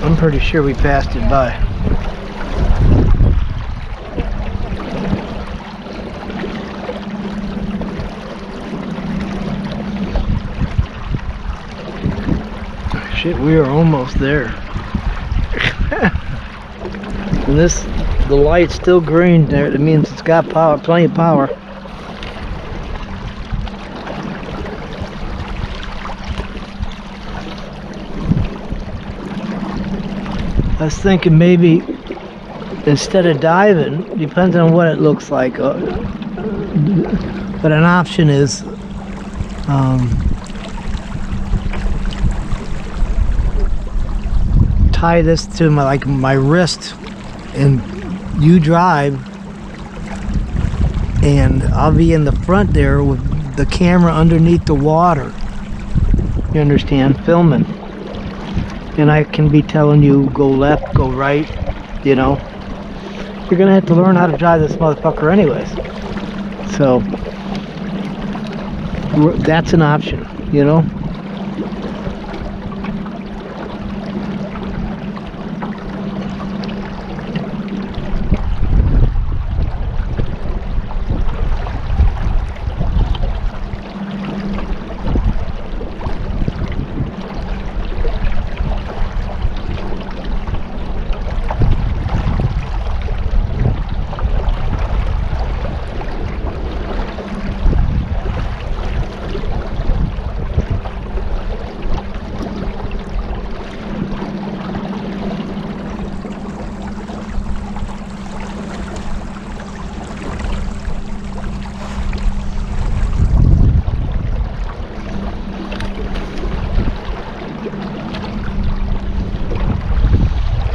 I'm pretty sure we passed it by. Shit, we are almost there. And the light's still green there. It means it's got power, plenty of power. I was thinking maybe instead of diving, depends on what it looks like. But an option is tie this to my wrist, and you drive, and I'll be in the front there with the camera underneath the water. You understand? Filming. And I can be telling you, go left, go right, you know. You're gonna have to learn how to drive this motherfucker anyways. So, that's an option, you know.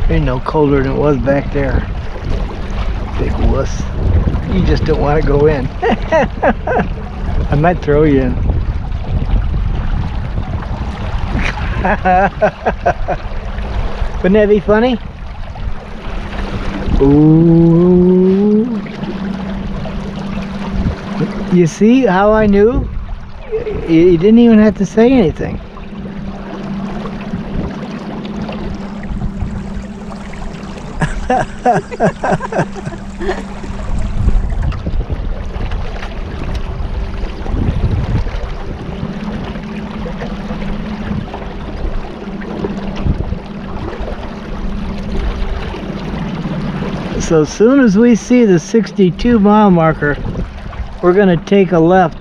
Ain't no colder than it was back there. Big wuss. You just don't want to go in. I might throw you in. Wouldn't that be funny? Ooh. You see how I knew? You didn't even have to say anything. So as soon as we see the 62 mile marker, we're going to take a left